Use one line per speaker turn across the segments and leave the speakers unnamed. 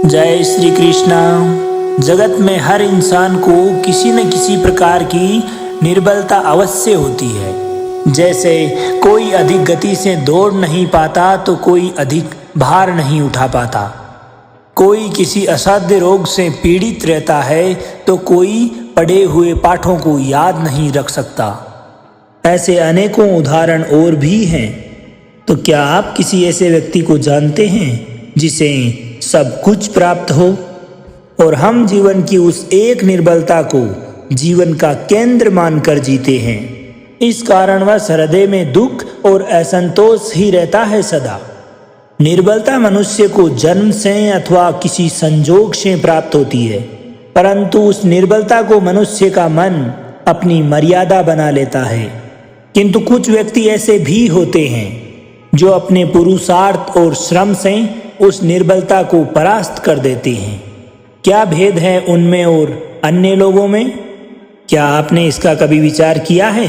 जय श्री कृष्णा। जगत में हर इंसान को किसी न किसी प्रकार की निर्बलता अवश्य होती है। जैसे कोई अधिक गति से दौड़ नहीं पाता तो कोई अधिक भार नहीं उठा पाता, कोई किसी असाध्य रोग से पीड़ित रहता है तो कोई पढ़े हुए पाठों को याद नहीं रख सकता। ऐसे अनेकों उदाहरण और भी हैं। तो क्या आप किसी ऐसे व्यक्ति को जानते हैं जिसे सब कुछ प्राप्त हो और हम जीवन की उस एक निर्बलता को जीवन का केंद्र मानकर जीते हैं? इस कारणवश हृदय में दुख और असंतोष ही रहता है सदा। निर्बलता मनुष्य को जन्म से अथवा किसी संजोग से प्राप्त होती है, परंतु उस निर्बलता को मनुष्य का मन अपनी मर्यादा बना लेता है। किंतु कुछ व्यक्ति ऐसे भी होते हैं जो अपने पुरुषार्थ और श्रम से उस निर्बलता को परास्त कर देते हैं। क्या भेद है उनमें और अन्य लोगों में? क्या आपने इसका कभी विचार किया है?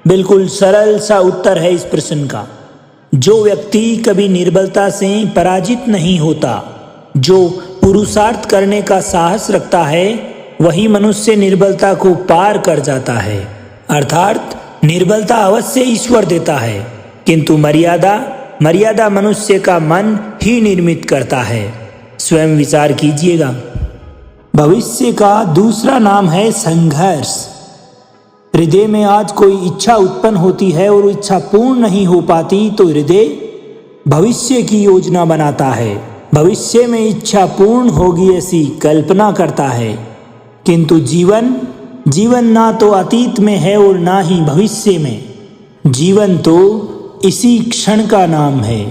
बिल्कुल सरल सा उत्तर है इस प्रश्न का। जो व्यक्ति कभी निर्बलता से पराजित नहीं होता, जो पुरुषार्थ करने का साहस रखता है, वही मनुष्य निर्बलता को पार कर जाता है। अर्थात निर्बलता अवश्य ईश्वर देता है, किंतु मर्यादा मनुष्य का मन ही निर्मित करता है। स्वयं विचार कीजिएगा। भविष्य का दूसरा नाम है संघर्ष। हृदय में आज कोई इच्छा उत्पन्न होती है और इच्छा पूर्ण नहीं हो पाती तो हृदय भविष्य की योजना बनाता है, भविष्य में इच्छा पूर्ण होगी ऐसी कल्पना करता है। किंतु जीवन ना तो अतीत में है और ना ही भविष्य में। जीवन तो इसी क्षण का नाम है,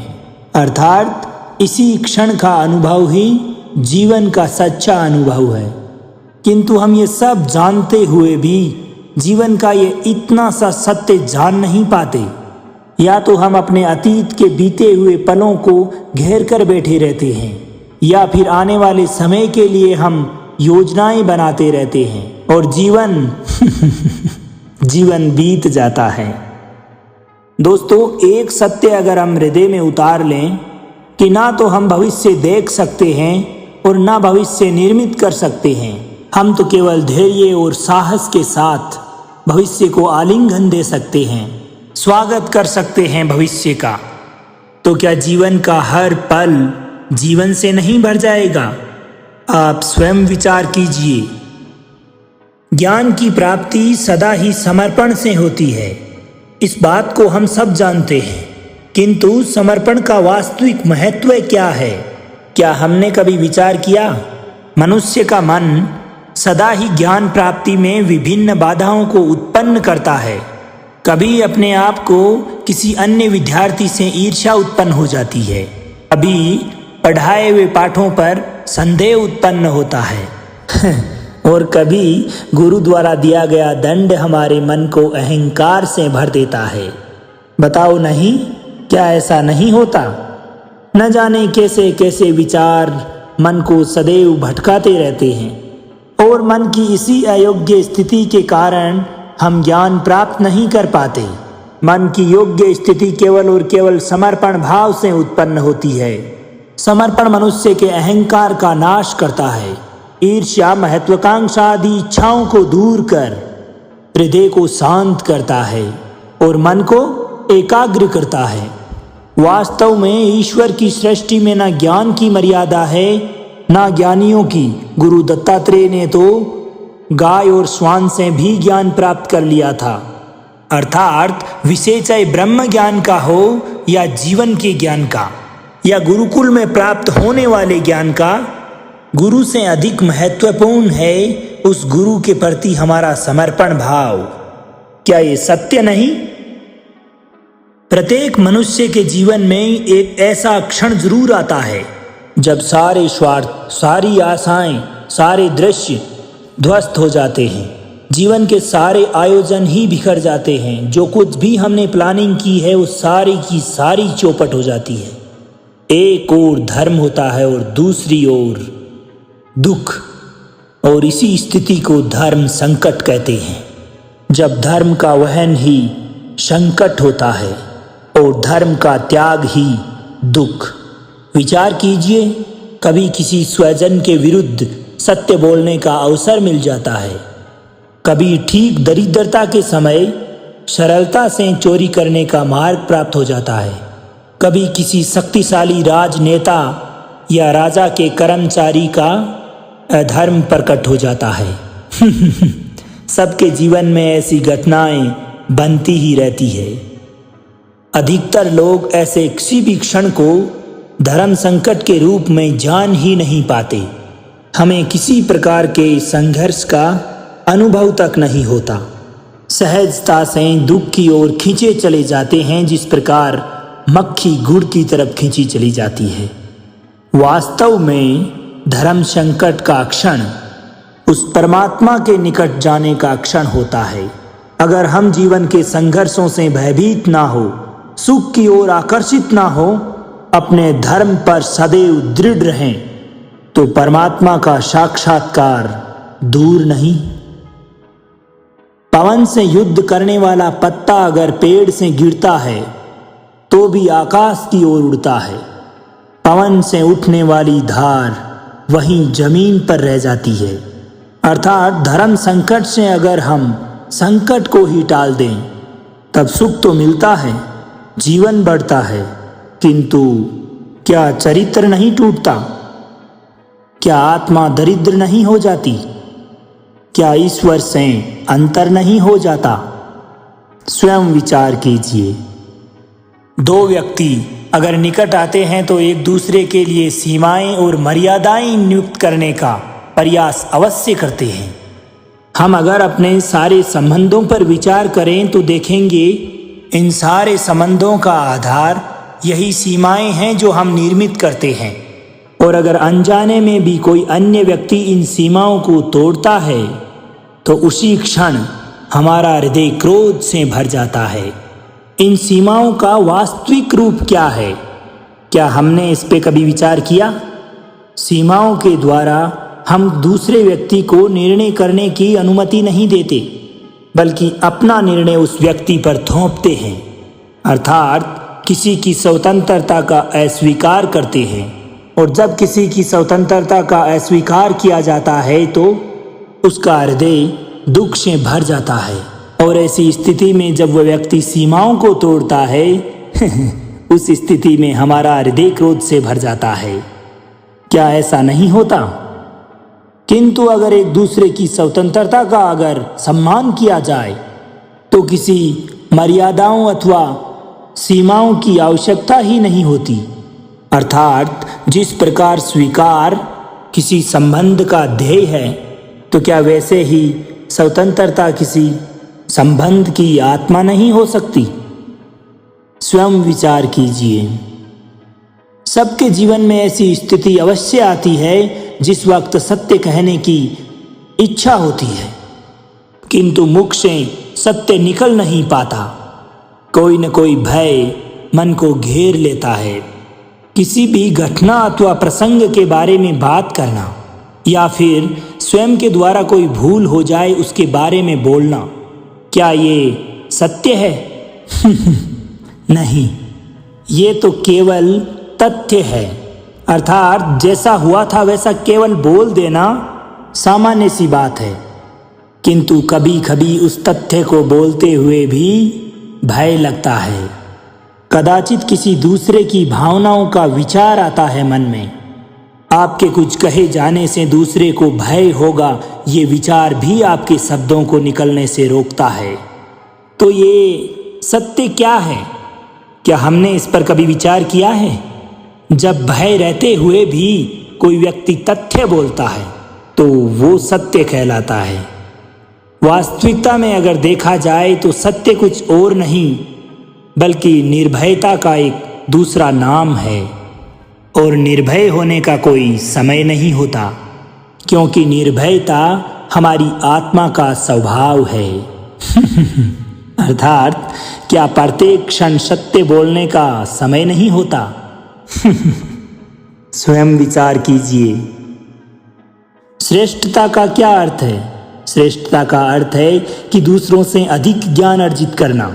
अर्थात इसी क्षण का अनुभव ही जीवन का सच्चा अनुभव है। किंतु हम ये सब जानते हुए भी जीवन का ये इतना सा सत्य जान नहीं पाते। या तो हम अपने अतीत के बीते हुए पलों को घेर कर बैठे रहते हैं, या फिर आने वाले समय के लिए हम योजनाएं बनाते रहते हैं और जीवन बीत जाता है। दोस्तों, एक सत्य अगर हम हृदय में उतार लें कि ना तो हम भविष्य देख सकते हैं और ना भविष्य निर्मित कर सकते हैं, हम तो केवल धैर्य और साहस के साथ भविष्य को आलिंगन दे सकते हैं, स्वागत कर सकते हैं भविष्य का। तो क्या जीवन का हर पल जीवन से नहीं भर जाएगा? आप स्वयं विचार कीजिए। ज्ञान की प्राप्ति सदा ही समर्पण से होती है, इस बात को हम सब जानते हैं। किंतु समर्पण का वास्तविक महत्व क्या है? क्या हमने कभी विचार किया? मनुष्य का मन सदा ही ज्ञान प्राप्ति में विभिन्न बाधाओं को उत्पन्न करता है। कभी अपने आप को किसी अन्य विद्यार्थी से ईर्ष्या उत्पन्न हो जाती है, कभी पढ़ाए हुए पाठों पर संदेह उत्पन्न होता है और कभी गुरु द्वारा दिया गया दंड हमारे मन को अहंकार से भर देता है। बताओ नहीं, क्या ऐसा नहीं होता? न जाने कैसे कैसे विचार मन को सदैव भटकाते रहते हैं और मन की इसी अयोग्य स्थिति के कारण हम ज्ञान प्राप्त नहीं कर पाते। मन की योग्य स्थिति केवल और केवल समर्पण भाव से उत्पन्न होती है। समर्पण मनुष्य के अहंकार का नाश करता है, ईर्ष्या महत्वाकांक्षा आदि इच्छाओं को दूर कर हृदय को शांत करता है और मन को एकाग्र करता है। वास्तव में ईश्वर की सृष्टि में न ज्ञान की मर्यादा है न ज्ञानियों की। गुरु दत्तात्रेय ने तो गाय और श्वान से भी ज्ञान प्राप्त कर लिया था। अर्थात विषय चाहे ब्रह्म ज्ञान का हो या जीवन के ज्ञान का या गुरुकुल में प्राप्त होने वाले ज्ञान का, गुरु से अधिक महत्वपूर्ण है उस गुरु के प्रति हमारा समर्पण भाव। क्या ये सत्य नहीं? प्रत्येक मनुष्य के जीवन में एक ऐसा क्षण जरूर आता है जब सारे स्वार्थ, सारी आशाएं, सारे दृश्य ध्वस्त हो जाते हैं। जीवन के सारे आयोजन ही बिखर जाते हैं। जो कुछ भी हमने प्लानिंग की है वो सारी की सारी चौपट हो जाती है। एक ओर धर्म होता है और दूसरी ओर दुख, और इसी स्थिति को धर्म संकट कहते हैं। जब धर्म का वहन ही संकट होता है और धर्म का त्याग ही दुख। विचार कीजिए, कभी किसी स्वजन के विरुद्ध सत्य बोलने का अवसर मिल जाता है, कभी ठीक दरिद्रता के समय सरलता से चोरी करने का मार्ग प्राप्त हो जाता है, कभी किसी शक्तिशाली राजनेता या राजा के कर्मचारी का अधर्म प्रकट हो जाता है। सबके जीवन में ऐसी घटनाएं बनती ही रहती है। अधिकतर लोग ऐसे किसी भी क्षण को धर्म संकट के रूप में जान ही नहीं पाते। हमें किसी प्रकार के संघर्ष का अनुभव तक नहीं होता। सहजता से दुख की ओर खींचे चले जाते हैं, जिस प्रकार मक्खी गुड़ की तरफ खींची चली जाती है। वास्तव में धर्म संकट का क्षण उस परमात्मा के निकट जाने का क्षण होता है। अगर हम जीवन के संघर्षों से भयभीत ना हो, सुख की ओर आकर्षित ना हो, अपने धर्म पर सदैव दृढ़ रहें, तो परमात्मा का साक्षात्कार दूर नहीं। पवन से युद्ध करने वाला पत्ता अगर पेड़ से गिरता है तो भी आकाश की ओर उड़ता है। पवन से उठने वाली धार वहीं जमीन पर रह जाती है। अर्थात धर्म संकट से अगर हम संकट को ही टाल दें तब सुख तो मिलता है, जीवन बढ़ता है, किंतु क्या चरित्र नहीं टूटता? क्या आत्मा दरिद्र नहीं हो जाती? क्या ईश्वर से अंतर नहीं हो जाता? स्वयं विचार कीजिए। दो व्यक्ति अगर निकट आते हैं तो एक दूसरे के लिए सीमाएं और मर्यादाएं नियुक्त करने का प्रयास अवश्य करते हैं। हम अगर अपने सारे संबंधों पर विचार करें तो देखेंगे इन सारे संबंधों का आधार यही सीमाएं हैं जो हम निर्मित करते हैं। और अगर अनजाने में भी कोई अन्य व्यक्ति इन सीमाओं को तोड़ता है तो उसी क्षण हमारा हृदय क्रोध से भर जाता है। इन सीमाओं का वास्तविक रूप क्या है? क्या हमने इस पे कभी विचार किया? सीमाओं के द्वारा हम दूसरे व्यक्ति को निर्णय करने की अनुमति नहीं देते, बल्कि अपना निर्णय उस व्यक्ति पर थोपते हैं। अर्थात किसी की स्वतंत्रता का अस्वीकार करते हैं। और जब किसी की स्वतंत्रता का अस्वीकार किया जाता है तो उसका हृदय दुख से भर जाता है। और ऐसी स्थिति में जब वह व्यक्ति सीमाओं को तोड़ता है उस स्थिति में हमारा हृदय क्रोध से भर जाता है। क्या ऐसा नहीं होता? किंतु अगर एक दूसरे की स्वतंत्रता का अगर सम्मान किया जाए तो किसी मर्यादाओं अथवा सीमाओं की आवश्यकता ही नहीं होती। अर्थात जिस प्रकार स्वीकार किसी संबंध का ध्येय है, तो क्या वैसे ही स्वतंत्रता किसी संबंध की आत्मा नहीं हो सकती? स्वयं विचार कीजिए। सबके जीवन में ऐसी स्थिति अवश्य आती है जिस वक्त सत्य कहने की इच्छा होती है, किंतु मुख से सत्य निकल नहीं पाता। कोई न कोई भय मन को घेर लेता है। किसी भी घटना अथवा प्रसंग के बारे में बात करना या फिर स्वयं के द्वारा कोई भूल हो जाए उसके बारे में बोलना, क्या ये सत्य है? नहीं, ये तो केवल तथ्य है। अर्थात जैसा हुआ था वैसा केवल बोल देना सामान्य सी बात है, किंतु कभी कभी उस तथ्य को बोलते हुए भी भय लगता है। कदाचित किसी दूसरे की भावनाओं का विचार आता है मन में। आपके कुछ कहे जाने से दूसरे को भय होगा, ये विचार भी आपके शब्दों को निकलने से रोकता है। तो ये सत्य क्या है? क्या हमने इस पर कभी विचार किया है? जब भय रहते हुए भी कोई व्यक्ति तथ्य बोलता है तो वो सत्य कहलाता है। वास्तविकता में अगर देखा जाए तो सत्य कुछ और नहीं बल्कि निर्भयता का एक दूसरा नाम है। और निर्भय होने का कोई समय नहीं होता, क्योंकि निर्भयता हमारी आत्मा का स्वभाव है। अर्थात क्या प्रत्येक क्षण सत्य बोलने का समय नहीं होता? स्वयं विचार कीजिए। श्रेष्ठता का क्या अर्थ है? श्रेष्ठता का अर्थ है कि दूसरों से अधिक ज्ञान अर्जित करना।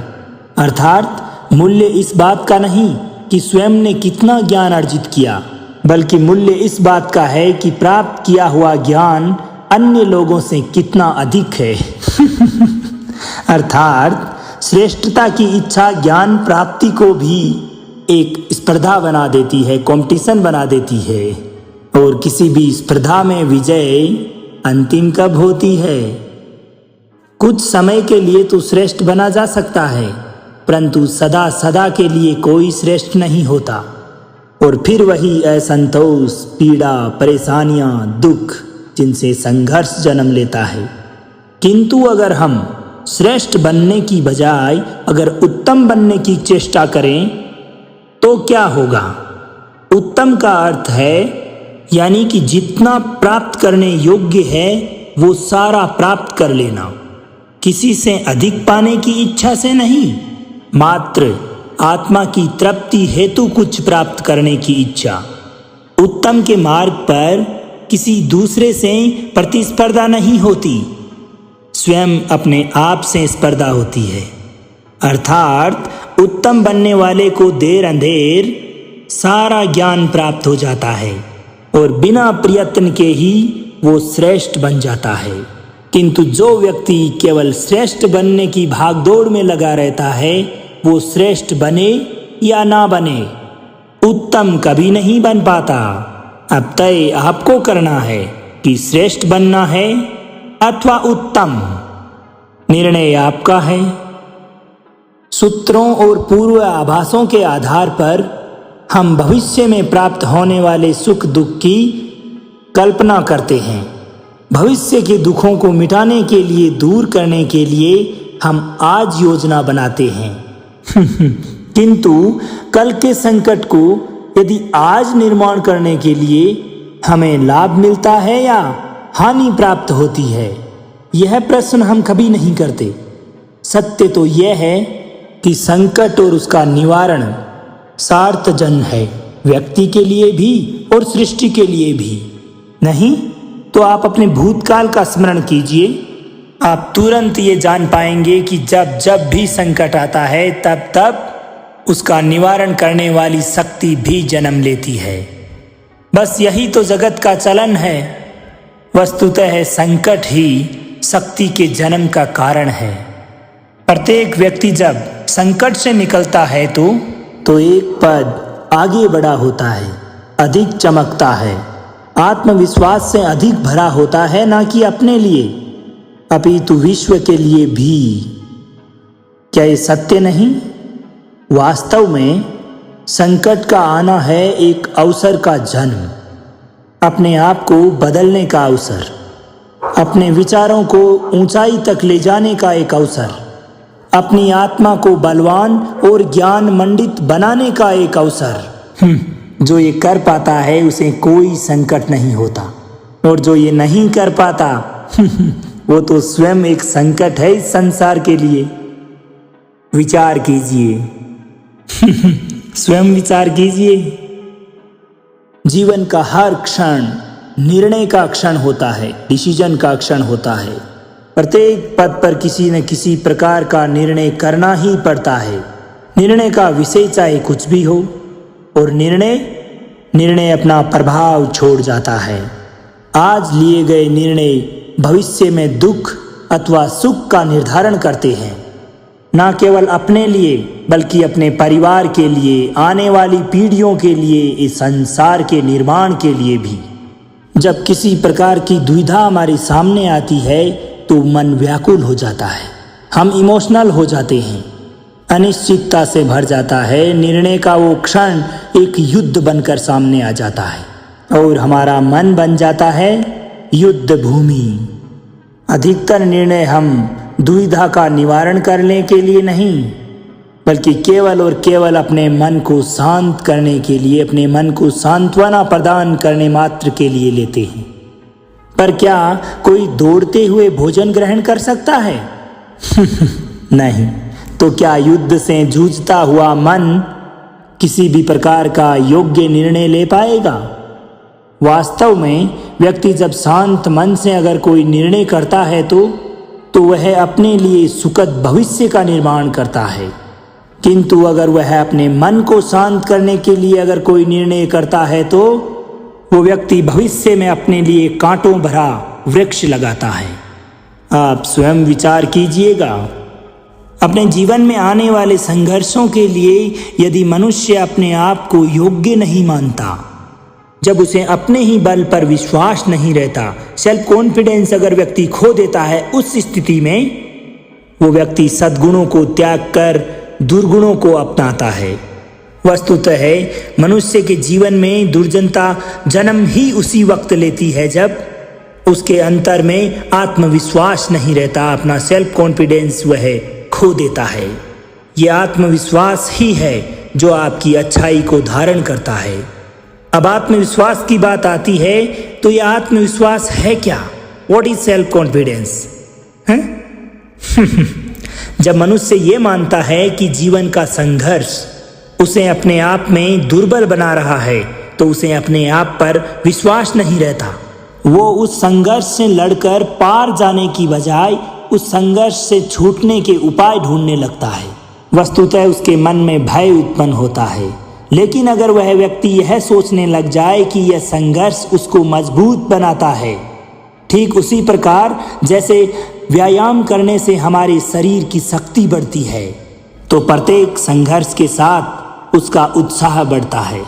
अर्थात मूल्य इस बात का नहीं कि स्वयं ने कितना ज्ञान अर्जित किया, बल्कि मूल्य इस बात का है कि प्राप्त किया हुआ ज्ञान अन्य लोगों से कितना अधिक है। अर्थात श्रेष्ठता की इच्छा ज्ञान प्राप्ति को भी एक स्पर्धा बना देती है, कंपटीशन बना देती है। और किसी भी स्पर्धा में विजय अंतिम कब होती है? कुछ समय के लिए तो श्रेष्ठ बना जा सकता है, परंतु सदा सदा के लिए कोई श्रेष्ठ नहीं होता। और फिर वही असंतोष, पीड़ा, परेशानियां, दुख, जिनसे संघर्ष जन्म लेता है। किंतु अगर हम श्रेष्ठ बनने की बजाय अगर उत्तम बनने की चेष्टा करें तो क्या होगा? उत्तम का अर्थ है यानी कि जितना प्राप्त करने योग्य है वो सारा प्राप्त कर लेना, किसी से अधिक पाने की इच्छा से नहीं, मात्र आत्मा की तृप्ति हेतु कुछ प्राप्त करने की इच्छा। उत्तम के मार्ग पर किसी दूसरे से प्रतिस्पर्धा नहीं होती, स्वयं अपने आप से स्पर्धा होती है। अर्थात उत्तम बनने वाले को देर अंधेर सारा ज्ञान प्राप्त हो जाता है और बिना प्रयत्न के ही वो श्रेष्ठ बन जाता है। किंतु जो व्यक्ति केवल श्रेष्ठ बनने की भागदौड़ में लगा रहता है, वो श्रेष्ठ बने या ना बने उत्तम कभी नहीं बन पाता। अब तय आपको करना है कि श्रेष्ठ बनना है अथवा उत्तम, निर्णय आपका है। सूत्रों और पूर्व आभासों के आधार पर हम भविष्य में प्राप्त होने वाले सुख दुख की कल्पना करते हैं। भविष्य के दुखों को मिटाने के लिए, दूर करने के लिए हम आज योजना बनाते हैं। किंतु कल के संकट को यदि आज निर्माण करने के लिए हमें लाभ मिलता है या हानि प्राप्त होती है, यह प्रश्न हम कभी नहीं करते। सत्य तो यह है कि संकट और उसका निवारण सार्थजन है, व्यक्ति के लिए भी और सृष्टि के लिए भी। नहीं तो आप अपने भूतकाल का स्मरण कीजिए, आप तुरंत ये जान पाएंगे कि जब जब भी संकट आता है तब तब उसका निवारण करने वाली शक्ति भी जन्म लेती है। बस यही तो जगत का चलन है। वस्तुतः संकट ही शक्ति के जन्म का कारण है। प्रत्येक व्यक्ति जब संकट से निकलता है तो एक पद आगे बढ़ा होता है, अधिक चमकता है, आत्मविश्वास से अधिक भरा होता है, ना कि अपने लिए अपितु विश्व के लिए भी। क्या ये सत्य नहीं? वास्तव में संकट का आना है एक अवसर का जन्म, अपने आप को बदलने का अवसर, अपने विचारों को ऊंचाई तक ले जाने का एक अवसर, अपनी आत्मा को बलवान और ज्ञान मंडित बनाने का एक अवसर। जो ये कर पाता है उसे कोई संकट नहीं होता, और जो ये नहीं कर पाता वो तो स्वयं एक संकट है इस संसार के लिए। विचार कीजिए। स्वयं विचार कीजिए। जीवन का हर क्षण निर्णय का क्षण होता है, डिसीजन का क्षण होता है। प्रत्येक पद पर किसी न किसी प्रकार का निर्णय करना ही पड़ता है। निर्णय का विषय चाहे कुछ भी हो, और निर्णय अपना प्रभाव छोड़ जाता है। आज लिए गए निर्णय भविष्य में दुख अथवा सुख का निर्धारण करते हैं, न केवल अपने लिए बल्कि अपने परिवार के लिए, आने वाली पीढ़ियों के लिए, इस संसार के निर्माण के लिए भी। जब किसी प्रकार की दुविधा हमारे सामने आती है तो मन व्याकुल हो जाता है, हम इमोशनल हो जाते हैं, अनिश्चितता से भर जाता है। निर्णय का वो क्षण एक युद्ध बनकर सामने आ जाता है और हमारा मन बन जाता है युद्ध भूमि। अधिकतर निर्णय हम दुविधा का निवारण करने के लिए नहीं, बल्कि केवल और केवल अपने मन को शांत करने के लिए, अपने मन को सांत्वना प्रदान करने मात्र के लिए लेते हैं। पर क्या कोई दौड़ते हुए भोजन ग्रहण कर सकता है? नहीं। तो क्या युद्ध से जूझता हुआ मन किसी भी प्रकार का योग्य निर्णय ले पाएगा? वास्तव में व्यक्ति जब शांत मन से अगर कोई निर्णय करता है तो वह अपने लिए सुखद भविष्य का निर्माण करता है। किंतु अगर वह अपने मन को शांत करने के लिए अगर कोई निर्णय करता है तो वो व्यक्ति भविष्य में अपने लिए कांटों भरा वृक्ष लगाता है। आप स्वयं विचार कीजिएगा, अपने जीवन में आने वाले संघर्षों के लिए यदि मनुष्य अपने आप को योग्य नहीं मानता, जब उसे अपने ही बल पर विश्वास नहीं रहता, सेल्फ कॉन्फिडेंस अगर व्यक्ति खो देता है, उस स्थिति में वो व्यक्ति सद्गुणों को त्याग कर दुर्गुणों को अपनाता है। वस्तुतः है मनुष्य के जीवन में दुर्जनता जन्म ही उसी वक्त लेती है जब उसके अंतर में आत्मविश्वास नहीं रहता, अपना सेल्फ कॉन्फिडेंस वह खो देता है। यह आत्मविश्वास ही है जो आपकी अच्छाई को धारण करता है। अब आत्मविश्वास की बात आती है तो यह आत्मविश्वास है क्या? What is self confidence? जब मनुष्य ये मानता है कि जीवन का संघर्ष उसे अपने आप में दुर्बल बना रहा है, तो उसे अपने आप पर विश्वास नहीं रहता। वो उस संघर्ष से लड़कर पार जाने की बजाय उस संघर्ष से छूटने के उपाय ढूंढने लगता है। वस्तुतः उसके मन में भय उत्पन्न होता है। लेकिन अगर वह व्यक्ति यह सोचने लग जाए कि यह संघर्ष उसको मजबूत बनाता है, ठीक उसी प्रकार जैसे व्यायाम करने से हमारे शरीर की शक्ति बढ़ती है, तो प्रत्येक संघर्ष के साथ उसका उत्साह बढ़ता है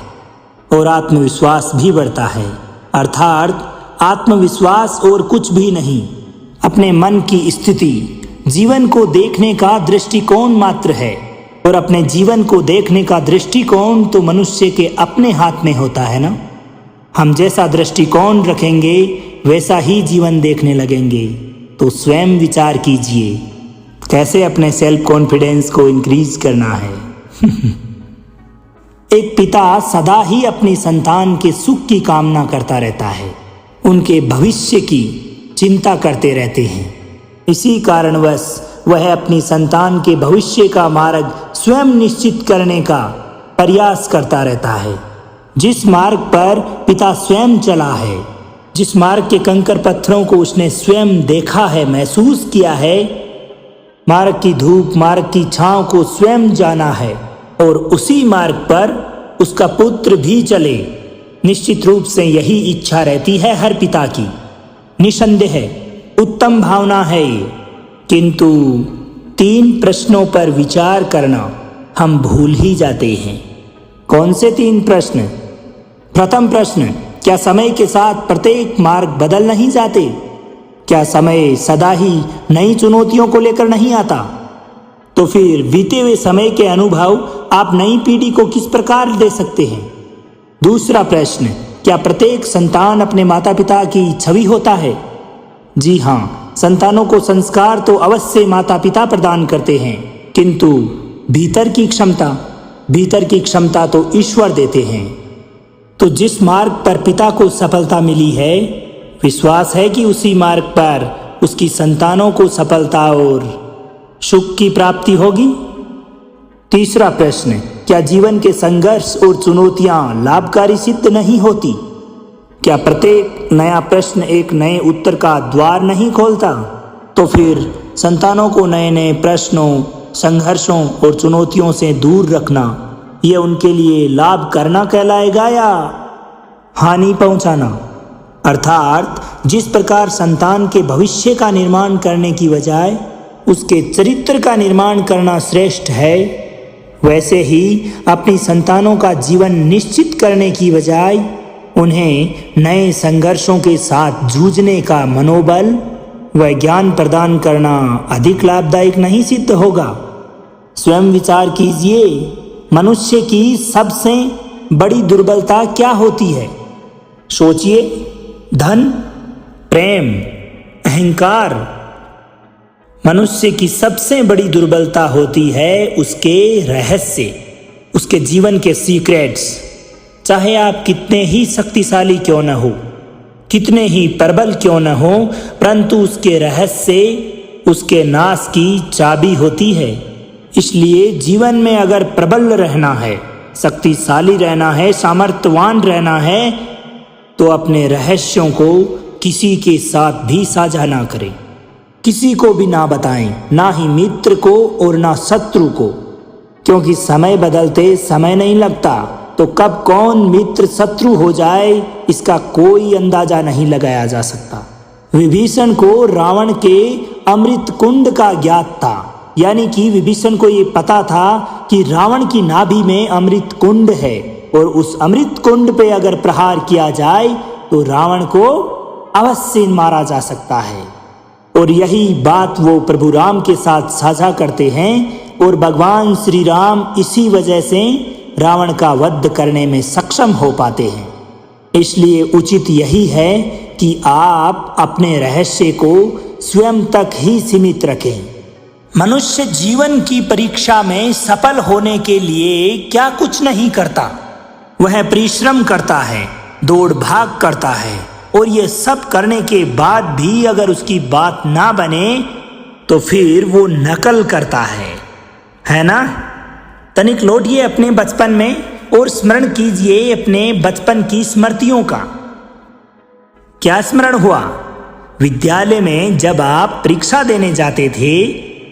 और आत्मविश्वास भी बढ़ता है। अर्थात आत्मविश्वास और कुछ भी नहीं, अपने मन की स्थिति, जीवन को देखने का दृष्टिकोण मात्र है। और अपने जीवन को देखने का दृष्टिकोण तो मनुष्य के अपने हाथ में होता है ना। हम जैसा दृष्टिकोण रखेंगे वैसा ही जीवन देखने लगेंगे। तो स्वयं विचार कीजिए कैसे अपने सेल्फ कॉन्फिडेंस को इंक्रीज करना है। एक पिता सदा ही अपनी संतान के सुख की कामना करता रहता है, उनके भविष्य की चिंता करते रहते हैं। इसी कारणवश वह अपनी संतान के भविष्य का मार्ग स्वयं निश्चित करने का प्रयास करता रहता है। जिस मार्ग पर पिता स्वयं चला है, जिस मार्ग के कंकर पत्थरों को उसने स्वयं देखा है, महसूस किया है, मार्ग की धूप, मार्ग की छांव को स्वयं जाना है, और उसी मार्ग पर उसका पुत्र भी चले, निश्चित रूप से यही इच्छा रहती है हर पिता की। निसंदेह उत्तम भावना है ये। किंतु 3 प्रश्नों पर विचार करना हम भूल ही जाते हैं। कौन से 3 प्रश्न? प्रथम प्रश्न, क्या समय के साथ प्रत्येक मार्ग बदल नहीं जाते? क्या समय सदा ही नई चुनौतियों को लेकर नहीं आता? तो फिर बीते हुए समय के अनुभव आप नई पीढ़ी को किस प्रकार दे सकते हैं? दूसरा प्रश्न, क्या प्रत्येक संतान अपने माता पिता की छवि होता है? जी हाँ, संतानों को संस्कार तो अवश्य माता पिता प्रदान करते हैं, किंतु भीतर की क्षमता तो ईश्वर देते हैं। तो जिस मार्ग पर पिता को सफलता मिली है, विश्वास है कि उसी मार्ग पर उसकी संतानों को सफलता और सुख की प्राप्ति होगी। तीसरा प्रश्न, क्या जीवन के संघर्ष और चुनौतियां लाभकारी सिद्ध नहीं होती? क्या प्रत्येक नया प्रश्न एक नए उत्तर का द्वार नहीं खोलता? तो फिर संतानों को नए नए प्रश्नों, संघर्षों और चुनौतियों से दूर रखना, यह उनके लिए लाभ करना कहलाएगा या हानि पहुंचाना? अर्थात जिस प्रकार संतान के भविष्य का निर्माण करने की बजाय उसके चरित्र का निर्माण करना श्रेष्ठ है, वैसे ही अपनी संतानों का जीवन निश्चित करने की बजाय उन्हें नए संघर्षों के साथ जूझने का मनोबल व ज्ञान प्रदान करना अधिक लाभदायक नहीं सिद्ध होगा। स्वयं विचार कीजिए, मनुष्य की सबसे बड़ी दुर्बलता क्या होती है? सोचिए, धन, प्रेम, अहंकार। मनुष्य की सबसे बड़ी दुर्बलता होती है उसके रहस्य, उसके जीवन के सीक्रेट्स। चाहे आप कितने ही शक्तिशाली क्यों न हो, कितने ही प्रबल क्यों न हो, परंतु उसके रहस्य उसके नाश की चाबी होती है। इसलिए जीवन में अगर प्रबल रहना है, शक्तिशाली रहना है, सामर्थ्यवान रहना है, तो अपने रहस्यों को किसी के साथ भी साझा ना करें, किसी को भी ना बताएं, ना ही मित्र को और ना शत्रु को, क्योंकि समय बदलते समय नहीं लगता, तो कब कौन मित्र शत्रु हो जाए इसका कोई अंदाजा नहीं लगाया जा सकता। विभीषण को रावण के अमृत कुंड का ज्ञात था, यानी कि विभीषण को ये पता था कि रावण की नाभि में अमृत कुंड है और उस अमृत कुंड पे अगर प्रहार किया जाए तो रावण को अवश्य मारा जा सकता है। और यही बात वो प्रभु राम के साथ साझा करते हैं और भगवान श्री राम इसी वजह से रावण का वध करने में सक्षम हो पाते हैं। इसलिए उचित यही है कि आप अपने रहस्य को स्वयं तक ही सीमित रखें। मनुष्य जीवन की परीक्षा में सफल होने के लिए क्या कुछ नहीं करता, वह परिश्रम करता है, दौड़ भाग करता है, और ये सब करने के बाद भी अगर उसकी बात ना बने तो फिर वो नकल करता है ना। तनिक लौटिए अपने बचपन में और स्मरण कीजिए अपने बचपन की स्मृतियों का। क्या स्मरण हुआ? विद्यालय में जब आप परीक्षा देने जाते थे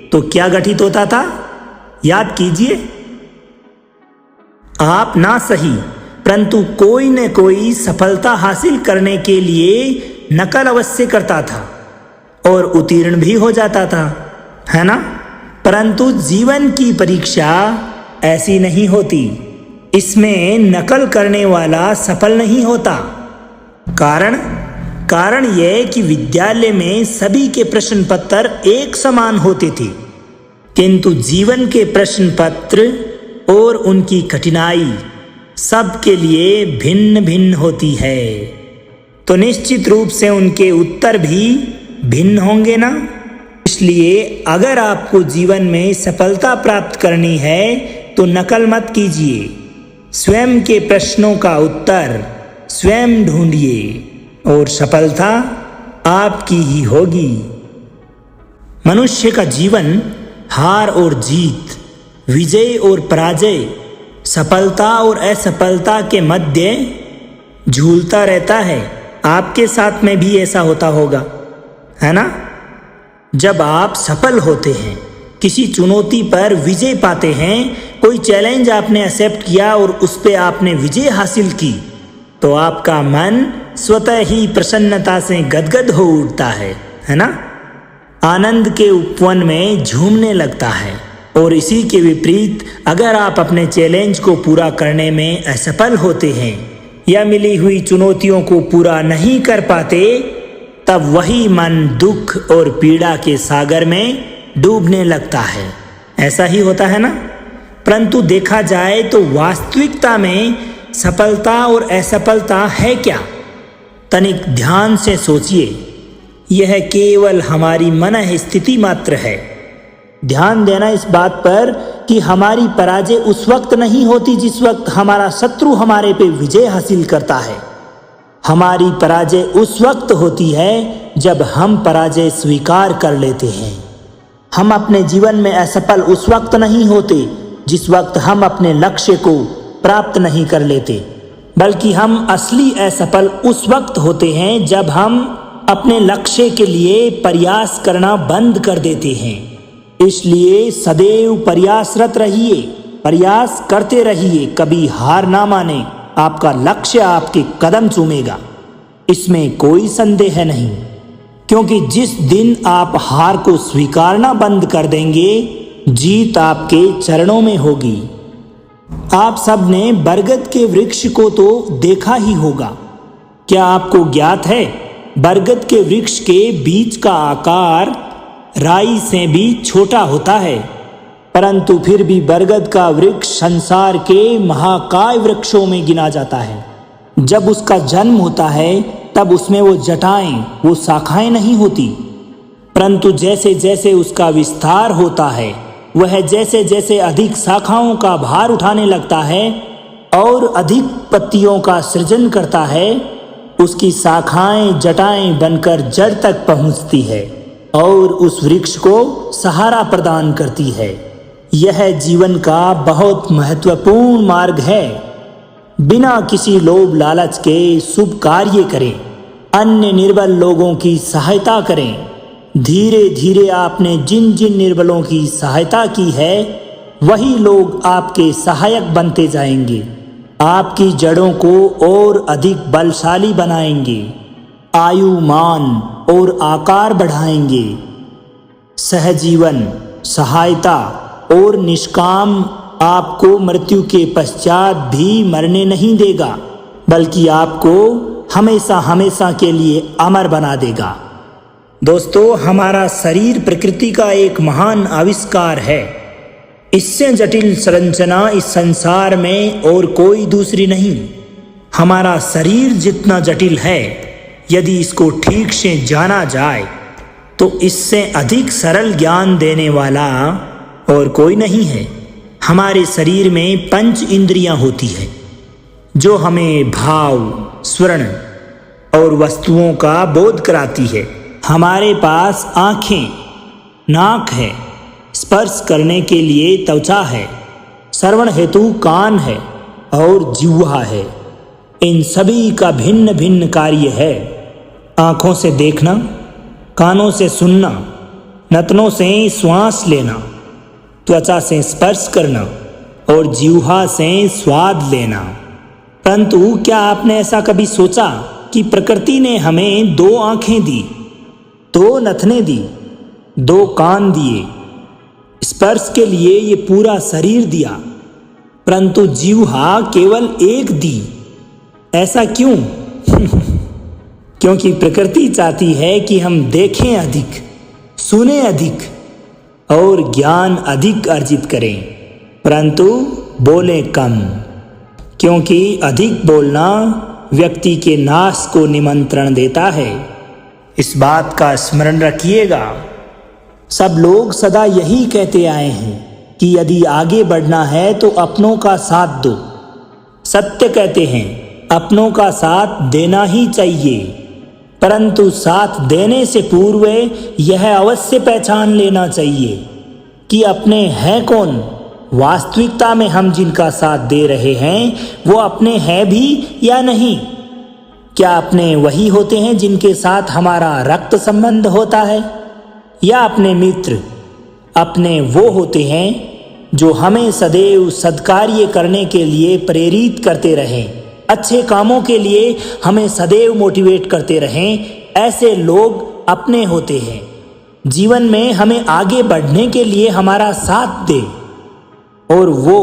तो क्या घटित होता था, याद कीजिए। आप ना सही परंतु कोई न कोई सफलता हासिल करने के लिए नकल अवश्य करता था और उत्तीर्ण भी हो जाता था, है ना। परंतु जीवन की परीक्षा ऐसी नहीं होती, इसमें नकल करने वाला सफल नहीं होता। कारण यह कि विद्यालय में सभी के प्रश्न पत्र एक समान होते थे, किंतु जीवन के प्रश्न पत्र और उनकी कठिनाई सबके लिए भिन्न भिन्न होती है, तो निश्चित रूप से उनके उत्तर भी भिन्न होंगे ना। इसलिए अगर आपको जीवन में सफलता प्राप्त करनी है तो नकल मत कीजिए, स्वयं के प्रश्नों का उत्तर स्वयं ढूंढिए और सफलता आपकी ही होगी। मनुष्य का जीवन हार और जीत, विजय और पराजय, सफलता और असफलता के मध्य झूलता रहता है। आपके साथ में भी ऐसा होता होगा, है ना। जब आप सफल होते हैं, किसी चुनौती पर विजय पाते हैं, कोई चैलेंज आपने एक्सेप्ट किया और उस पे आपने विजय हासिल की, तो आपका मन स्वतः ही प्रसन्नता से गदगद हो उठता है ना। आनंद के उपवन में झूमने लगता है। और इसी के विपरीत अगर आप अपने चैलेंज को पूरा करने में असफल होते हैं या मिली हुई चुनौतियों को पूरा नहीं कर पाते, तब वही मन दुख और पीड़ा के सागर में डूबने लगता है। ऐसा ही होता है ना। परंतु देखा जाए तो वास्तविकता में सफलता और असफलता है क्या? तनिक ध्यान से सोचिए, यह केवल हमारी मन स्थिति मात्र है। ध्यान देना इस बात पर कि हमारी पराजय उस वक्त नहीं होती जिस वक्त हमारा शत्रु हमारे पे विजय हासिल करता है। हमारी पराजय उस वक्त होती है जब हम पराजय स्वीकार कर लेते हैं। हम अपने जीवन में असफल उस वक्त नहीं होते जिस वक्त हम अपने लक्ष्य को प्राप्त नहीं कर लेते, बल्कि हम असली असफल उस वक्त होते हैं जब हम अपने लक्ष्य के लिए प्रयास करना बंद कर देते हैं। इसलिए सदैव प्रयासरत रहिए, प्रयास करते रहिए, कभी हार ना माने। आपका लक्ष्य आपके कदम चूमेगा, इसमें कोई संदेह नहीं। क्योंकि जिस दिन आप हार को स्वीकारना बंद कर देंगे, जीत आपके चरणों में होगी। आप सबने बरगद के वृक्ष को तो देखा ही होगा। क्या आपको ज्ञात है बरगद के वृक्ष के बीज का आकार राई से भी छोटा होता है, परंतु फिर भी बरगद का वृक्ष संसार के महाकाय वृक्षों में गिना जाता है। जब उसका जन्म होता है तब उसमें वो जटाएं, वो शाखाएं नहीं होती, परंतु जैसे जैसे उसका विस्तार होता है, वह जैसे जैसे अधिक शाखाओं का भार उठाने लगता है और अधिक पत्तियों का सृजन करता है, उसकी शाखाएं जटाएं बनकर जड़ तक पहुंचती है और उस वृक्ष को सहारा प्रदान करती है। यह जीवन का बहुत महत्वपूर्ण मार्ग है। बिना किसी लोभ लालच के शुभ कार्य करें, अन्य निर्बल लोगों की सहायता करें। धीरे धीरे आपने जिन जिन निर्बलों की सहायता की है, वही लोग आपके सहायक बनते जाएंगे। आपकी जड़ों को और अधिक बलशाली बनाएंगे, आयु मान और आकार बढ़ाएंगे। सहजीवन, सहायता और निष्काम आपको मृत्यु के पश्चात भी मरने नहीं देगा, बल्कि आपको हमेशा हमेशा के लिए अमर बना देगा। दोस्तों, हमारा शरीर प्रकृति का एक महान आविष्कार है। इससे जटिल संरचना इस संसार में और कोई दूसरी नहीं। हमारा शरीर जितना जटिल है, यदि इसको ठीक से जाना जाए तो इससे अधिक सरल ज्ञान देने वाला और कोई नहीं है। हमारे शरीर में 5 इंद्रियां होती है जो हमें भाव, स्वर्ण और वस्तुओं का बोध कराती है। हमारे पास आँखें, नाक है, स्पर्श करने के लिए त्वचा है, श्रवण हेतु कान है और जिह्वा है। इन सभी का भिन्न भिन्न कार्य है। आँखों से देखना, कानों से सुनना, नथनों से श्वास लेना, त्वचा से स्पर्श करना और जिह्वा से स्वाद लेना। परंतु क्या आपने ऐसा कभी सोचा कि प्रकृति ने हमें 2 आँखें दी, 2 नथनें दी, 2 कान दिए, स्पर्श के लिए ये पूरा शरीर दिया, परंतु जिह्वा केवल 1 दी। ऐसा क्यों? क्योंकि प्रकृति चाहती है कि हम देखें अधिक, सुने अधिक और ज्ञान अधिक अर्जित करें, परंतु बोलें कम। क्योंकि अधिक बोलना व्यक्ति के नाश को निमंत्रण देता है। इस बात का स्मरण रखिएगा। सब लोग सदा यही कहते आए हैं कि यदि आगे बढ़ना है तो अपनों का साथ दो। सत्य कहते हैं, अपनों का साथ देना ही चाहिए, परंतु साथ देने से पूर्व यह अवश्य पहचान लेना चाहिए कि अपने हैं कौन। वास्तविकता में हम जिनका साथ दे रहे हैं वो अपने हैं भी या नहीं। क्या अपने वही होते हैं जिनके साथ हमारा रक्त संबंध होता है, या अपने मित्र? अपने वो होते हैं जो हमें सदैव सद्कार्य करने के लिए प्रेरित करते रहें, अच्छे कामों के लिए हमें सदैव मोटिवेट करते रहें। ऐसे लोग अपने होते हैं। जीवन में हमें आगे बढ़ने के लिए हमारा साथ दे। और वो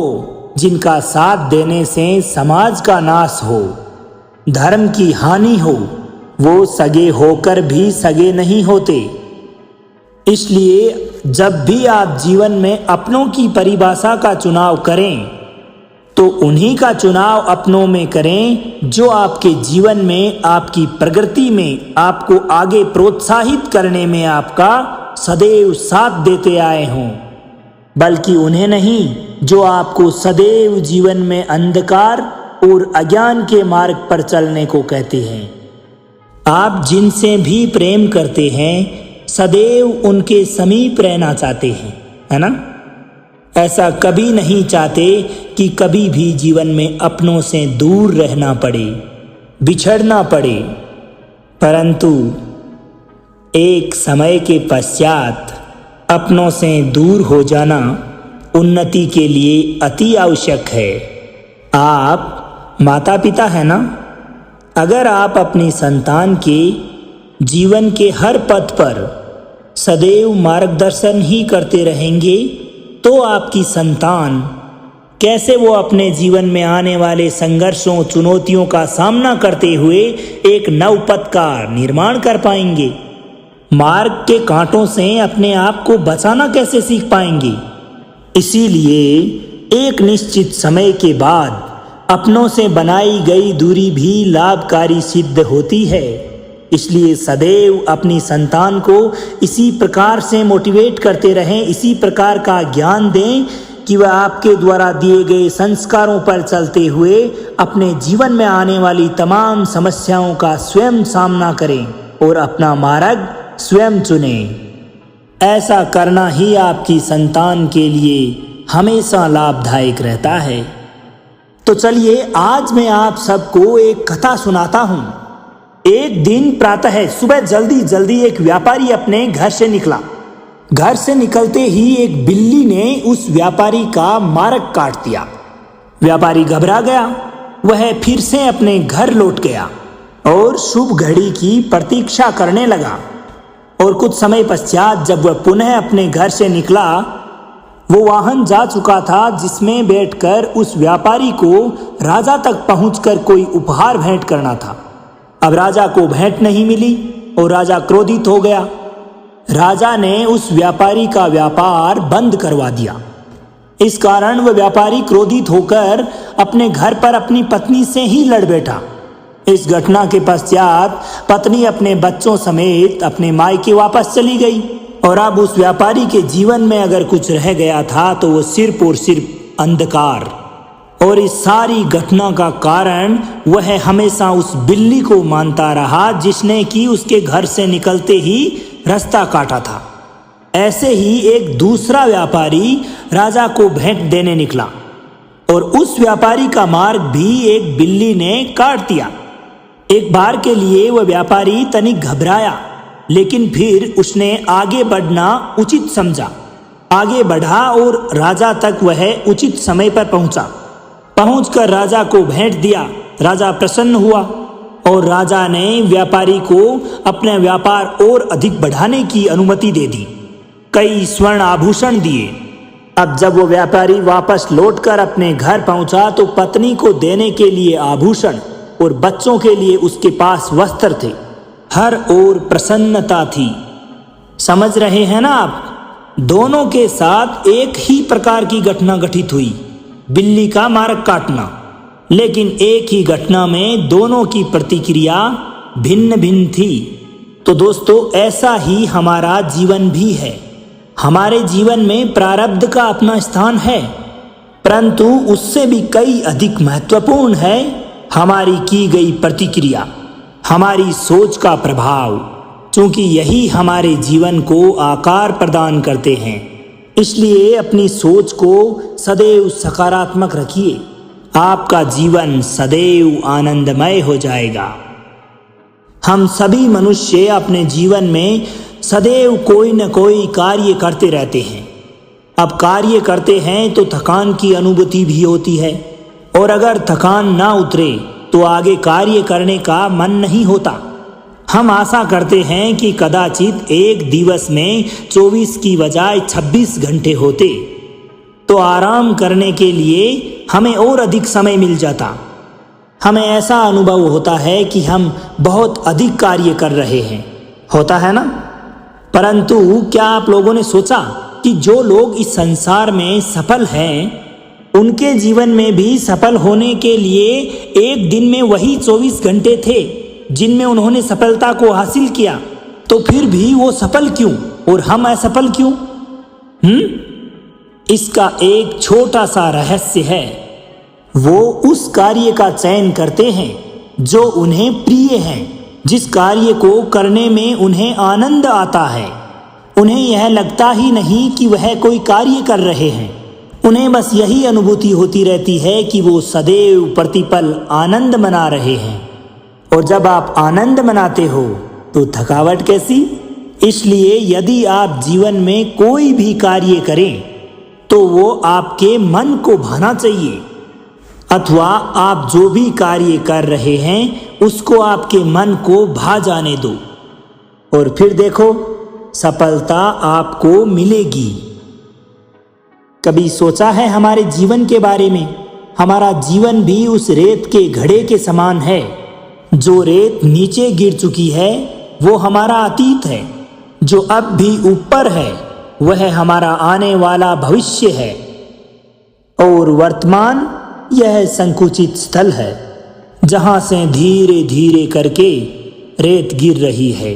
जिनका साथ देने से समाज का नाश हो, धर्म की हानि हो, वो सगे होकर भी सगे नहीं होते। इसलिए जब भी आप जीवन में अपनों की परिभाषा का चुनाव करें तो उन्हीं का चुनाव अपनों में करें जो आपके जीवन में, आपकी प्रगति में, आपको आगे प्रोत्साहित करने में आपका सदैव साथ देते आए हों, बल्कि उन्हें नहीं जो आपको सदैव जीवन में अंधकार और अज्ञान के मार्ग पर चलने को कहते हैं। आप जिनसे भी प्रेम करते हैं सदैव उनके समीप रहना चाहते हैं, है ना? ऐसा कभी नहीं चाहते कि कभी भी जीवन में अपनों से दूर रहना पड़े, बिछड़ना पड़े। परंतु एक समय के पश्चात अपनों से दूर हो जाना उन्नति के लिए अति आवश्यक है। आप माता पिता हैं ना? अगर आप अपनी संतान के जीवन के हर पथ पर सदैव मार्गदर्शन ही करते रहेंगे तो आपकी संतान कैसे वो अपने जीवन में आने वाले संघर्षों, चुनौतियों का सामना करते हुए एक नव पथ का निर्माण कर पाएंगे? मार्ग के कांटों से अपने आप को बचाना कैसे सीख पाएंगे? इसीलिए एक निश्चित समय के बाद अपनों से बनाई गई दूरी भी लाभकारी सिद्ध होती है। इसलिए सदैव अपनी संतान को इसी प्रकार से मोटिवेट करते रहें, इसी प्रकार का ज्ञान दें कि वह आपके द्वारा दिए गए संस्कारों पर चलते हुए अपने जीवन में आने वाली तमाम समस्याओं का स्वयं सामना करें और अपना मार्ग स्वयं चुनें। ऐसा करना ही आपकी संतान के लिए हमेशा लाभदायक रहता है। तो चलिए आज मैं आप सबको एक कथा सुनाता हूँ। एक दिन प्रातः सुबह जल्दी जल्दी एक व्यापारी अपने घर से निकला। घर से निकलते ही एक बिल्ली ने उस व्यापारी का मार्ग काट दिया। व्यापारी घबरा गया वह फिर से अपने घर लौट गया और शुभ घड़ी की प्रतीक्षा करने लगा। और कुछ समय पश्चात जब वह पुनः अपने घर से निकला, वो वाहन जा चुका था जिसमें बैठकर उस व्यापारी को राजा तक पहुंचकर कोई उपहार भेंट करना था। अब राजा को भेंट नहीं मिली और राजा क्रोधित हो गया। राजा ने उस व्यापारी का व्यापार बंद करवा दिया। इस कारण वह व्यापारी क्रोधित होकर अपने घर पर अपनी पत्नी से ही लड़ बैठा। इस घटना के पश्चात पत्नी अपने बच्चों समेत अपने मायके वापस चली गई और अब उस व्यापारी के जीवन में अगर कुछ रह गया था तो वो सिर्फ और सिर्फ अंधकार। और इस सारी घटना का कारण वह हमेशा उस बिल्ली को मानता रहा जिसने कि उसके घर से निकलते ही रास्ता काटा था। ऐसे ही एक दूसरा व्यापारी राजा को भेंट देने निकला और उस व्यापारी का मार्ग भी एक बिल्ली ने काट दिया। एक बार के लिए वह व्यापारी तनिक घबराया, लेकिन फिर उसने आगे बढ़ना उचित समझा। आगे बढ़ा और राजा तक वह उचित समय पर पहुंचकर राजा को भेंट दिया। राजा प्रसन्न हुआ और राजा ने व्यापारी को अपना व्यापार और अधिक बढ़ाने की अनुमति दे दी। कई स्वर्ण आभूषण दिए। अब जब वो व्यापारी वापस लौटकर अपने घर पहुंचा तो पत्नी को देने के लिए आभूषण और बच्चों के लिए उसके पास वस्त्र थे। हर ओर प्रसन्नता थी। समझ रहे हैं ना आप? दोनों के साथ एक ही प्रकार की घटना घटित हुई, बिल्ली का मार्ग काटना। लेकिन एक ही घटना में दोनों की प्रतिक्रिया भिन्न भिन्न थी। तो दोस्तों, ऐसा ही हमारा जीवन भी है। हमारे जीवन में प्रारब्ध का अपना स्थान है, परंतु उससे भी कई अधिक महत्वपूर्ण है हमारी की गई प्रतिक्रिया, हमारी सोच का प्रभाव, क्योंकि यही हमारे जीवन को आकार प्रदान करते हैं। इसलिए अपनी सोच को सदैव सकारात्मक रखिए। आपका जीवन सदैव आनंदमय हो जाएगा। हम सभी मनुष्य अपने जीवन में सदैव कोई न कोई कार्य करते रहते हैं। अब कार्य करते हैं तो थकान की अनुभूति भी होती है, और अगर थकान ना उतरे तो आगे कार्य करने का मन नहीं होता। हम आशा करते हैं कि कदाचित एक दिवस में 24 की बजाय 26 घंटे होते तो आराम करने के लिए हमें और अधिक समय मिल जाता। हमें ऐसा अनुभव होता है कि हम बहुत अधिक कार्य कर रहे हैं, होता है ना? परंतु क्या आप लोगों ने सोचा कि जो लोग इस संसार में सफल हैं, उनके जीवन में भी सफल होने के लिए एक दिन में वही 24 घंटे थे जिनमें उन्होंने सफलता को हासिल किया। तो फिर भी वो सफल क्यों और हम असफल क्यों? इसका एक छोटा सा रहस्य है। वो उस कार्य का चयन करते हैं जो उन्हें प्रिय है, जिस कार्य को करने में उन्हें आनंद आता है। उन्हें यह लगता ही नहीं कि वह कोई कार्य कर रहे हैं। उन्हें बस यही अनुभूति होती रहती है कि वो सदैव प्रतिपल आनंद मना रहे हैं। और जब आप आनंद मनाते हो तो थकावट कैसी? इसलिए यदि आप जीवन में कोई भी कार्य करें तो वो आपके मन को भाना चाहिए, अथवा आप जो भी कार्य कर रहे हैं उसको आपके मन को भा जाने दो, और फिर देखो सफलता आपको मिलेगी। कभी सोचा है हमारे जीवन के बारे में? हमारा जीवन भी उस रेत के घड़े के समान है। जो रेत नीचे गिर चुकी है वो हमारा अतीत है, जो अब भी ऊपर है वह हमारा आने वाला भविष्य है, और वर्तमान यह संकुचित स्थल है जहां से धीरे धीरे करके रेत गिर रही है।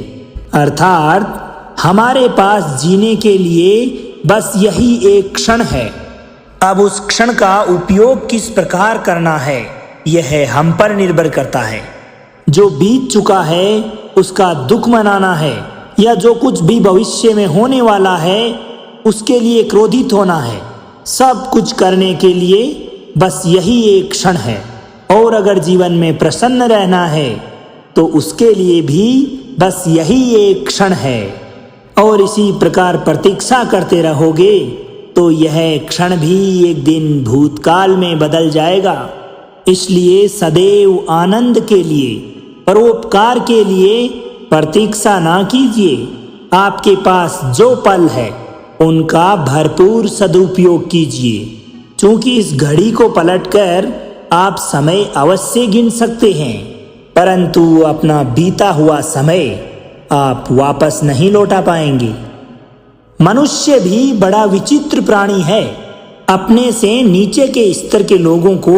अर्थात हमारे पास जीने के लिए बस यही एक क्षण है। अब उस क्षण का उपयोग किस प्रकार करना है यह हम पर निर्भर करता है। जो बीत चुका है उसका दुख मनाना है, या जो कुछ भी भविष्य में होने वाला है उसके लिए क्रोधित होना है। सब कुछ करने के लिए बस यही एक क्षण है। और अगर जीवन में प्रसन्न रहना है तो उसके लिए भी बस यही एक क्षण है। और इसी प्रकार प्रतीक्षा करते रहोगे तो यह क्षण भी एक दिन भूतकाल में बदल जाएगा इसलिए सदैव आनंद के लिए, परोपकार के लिए प्रतीक्षा ना कीजिए। आपके पास जो पल है उनका भरपूर सदुपयोग कीजिए, क्योंकि इस घड़ी को पलटकर आप समय अवश्य गिन सकते हैं, परंतु अपना बीता हुआ समय आप वापस नहीं लौटा पाएंगे। मनुष्य भी बड़ा विचित्र प्राणी है। अपने से नीचे के स्तर के लोगों को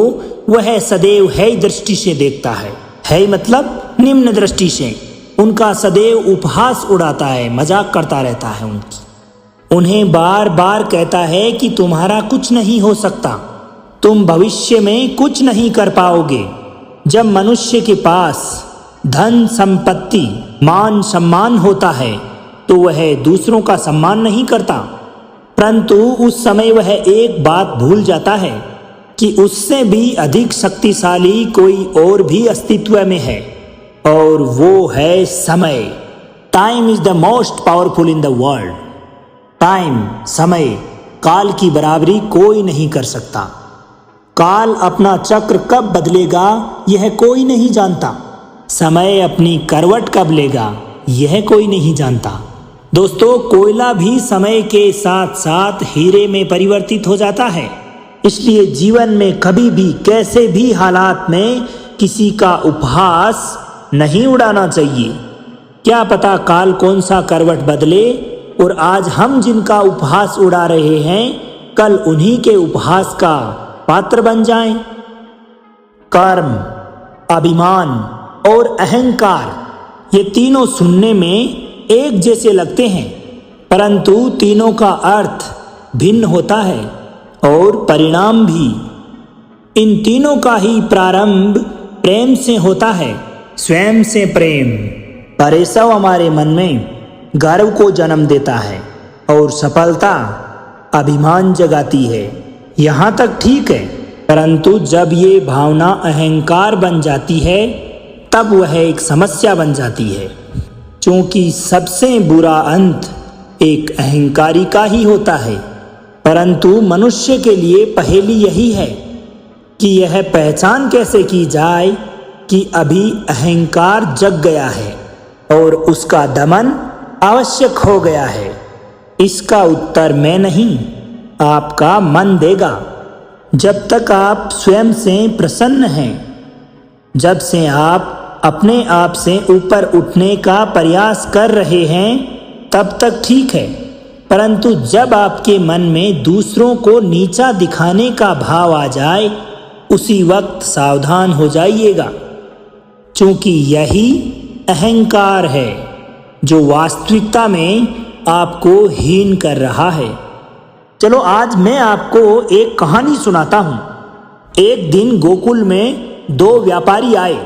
वह सदैव है दृष्टि से देखता है मतलब निम्न दृष्टि से। उनका सदैव उपहास उड़ाता है, मजाक करता रहता है उनकी। उन्हें बार बार कहता है कि तुम्हारा कुछ नहीं हो सकता, तुम भविष्य में कुछ नहीं कर पाओगे। जब मनुष्य के पास धन संपत्ति मान सम्मान होता है तो वह दूसरों का सम्मान नहीं करता, परंतु उस समय वह एक बात भूल जाता है कि उससे भी अधिक शक्तिशाली कोई और भी अस्तित्व में है, और वो है समय। Time is the most powerful in the world. Time, समय, काल की बराबरी कोई नहीं कर सकता। काल अपना चक्र कब बदलेगा यह कोई नहीं जानता। समय अपनी करवट कब लेगा यह कोई नहीं जानता। दोस्तों, कोयला भी समय के साथ साथ हीरे में परिवर्तित हो जाता है। इसलिए जीवन में कभी भी कैसे भी हालात में किसी का उपहास नहीं उड़ाना चाहिए। क्या पता काल कौन सा करवट बदले और आज हम जिनका उपहास उड़ा रहे हैं कल उन्हीं के उपहास का पात्र बन जाएं। कर्म, अभिमान और अहंकार ये तीनों सुनने में एक जैसे लगते हैं, परंतु तीनों का अर्थ भिन्न होता है और परिणाम भी। इन तीनों का ही प्रारंभ प्रेम से होता है, स्वयं से प्रेम। पर ये सब हमारे मन में गर्व को जन्म देता है और सफलता अभिमान जगाती है। यहाँ तक ठीक है, परंतु जब ये भावना अहंकार बन जाती है तब वह एक समस्या बन जाती है, क्योंकि सबसे बुरा अंत एक अहंकारी का ही होता है। परंतु मनुष्य के लिए पहेली यही है कि यह पहचान कैसे की जाए कि अभी अहंकार जग गया है और उसका दमन आवश्यक हो गया है। इसका उत्तर मैं नहीं, आपका मन देगा। जब तक आप स्वयं से प्रसन्न हैं, जब से आप अपने आप से ऊपर उठने का प्रयास कर रहे हैं, तब तक ठीक है। परंतु जब आपके मन में दूसरों को नीचा दिखाने का भाव आ जाए, उसी वक्त सावधान हो जाइएगा, क्योंकि यही अहंकार है जो वास्तविकता में आपको हीन कर रहा है। चलो आज मैं आपको एक कहानी सुनाता हूँ। एक दिन गोकुल में दो व्यापारी आए।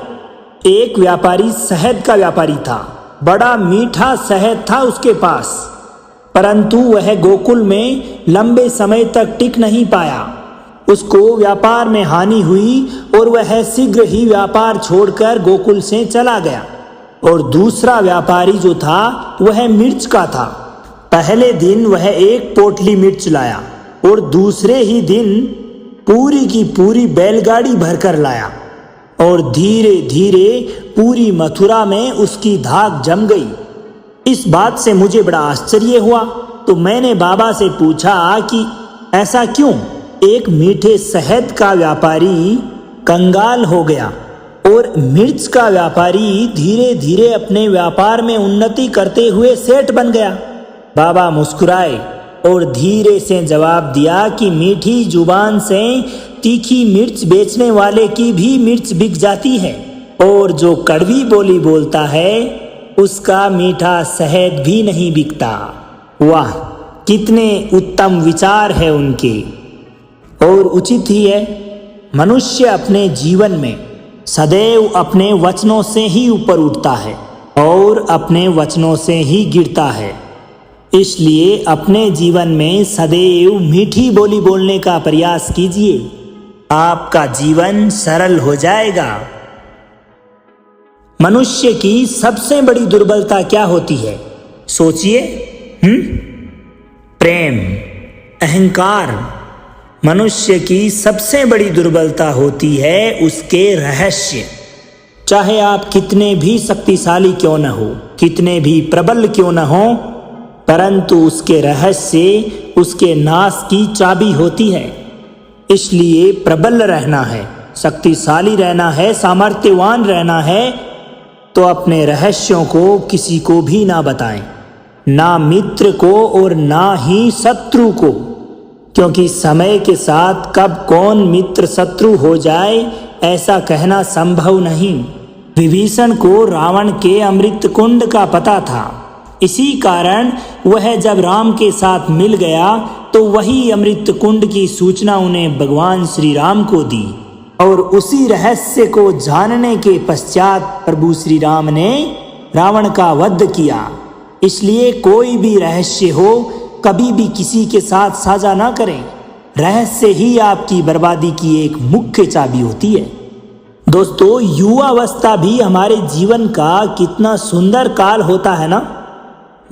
एक व्यापारी शहद का व्यापारी था। बड़ा मीठा शहद था उसके पास, परंतु वह गोकुल में लंबे समय तक टिक नहीं पाया। उसको व्यापार में हानि हुई और वह शीघ्र ही व्यापार छोड़कर गोकुल से चला गया। और दूसरा व्यापारी जो था वह मिर्च का था। पहले दिन वह एक पोटली मिर्च लाया और दूसरे ही दिन पूरी की पूरी बैलगाड़ी भरकर लाया, और धीरे धीरे पूरी मथुरा में उसकी धाक जम गई। इस बात से मुझे बड़ा आश्चर्य हुआ, तो मैंने बाबा से पूछा कि ऐसा क्यों? एक मीठे शहद का व्यापारी कंगाल हो गया और मिर्च का व्यापारी धीरे धीरे अपने व्यापार में उन्नति करते हुए सेठ बन गया। बाबा मुस्कुराए और धीरे से जवाब दिया कि मीठी जुबान से तीखी मिर्च बेचने वाले की भी मिर्च बिक जाती है, और जो कड़वी बोली बोलता है उसका मीठा शहद भी नहीं बिकता। वाह, कितने उत्तम विचार है उनके। और उचित ही है, मनुष्य अपने जीवन में सदैव अपने वचनों से ही ऊपर उठता है और अपने वचनों से ही गिरता है। इसलिए अपने जीवन में सदैव मीठी बोली बोलने का प्रयास कीजिए, आपका जीवन सरल हो जाएगा। मनुष्य की सबसे बड़ी दुर्बलता क्या होती है? सोचिए। प्रेम, अहंकार। मनुष्य की सबसे बड़ी दुर्बलता होती है उसके रहस्य। चाहे आप कितने भी शक्तिशाली क्यों न हो, कितने भी प्रबल क्यों न हो, परंतु उसके रहस्य उसके नाश की चाबी होती है। इसलिए प्रबल रहना है, शक्तिशाली रहना है, सामर्थ्यवान रहना है तो अपने रहस्यों को किसी को भी ना बताएं, ना मित्र को और ना ही शत्रु को, क्योंकि समय के साथ कब कौन मित्र शत्रु हो जाए ऐसा कहना संभव नहीं। विभीषण को रावण के अमृत कुंड का पता था, इसी कारण वह जब राम के साथ मिल गया तो वही अमृत कुंड की सूचना उन्हें भगवान श्री राम को दी और उसी रहस्य को जानने के पश्चात प्रभु श्री राम ने रावण का वध किया। इसलिए कोई भी रहस्य हो कभी भी किसी के साथ साझा ना करें। रहस्य ही आपकी बर्बादी की एक मुख्य चाबी होती है। दोस्तों, युवावस्था भी हमारे जीवन का कितना सुंदर काल होता है ना।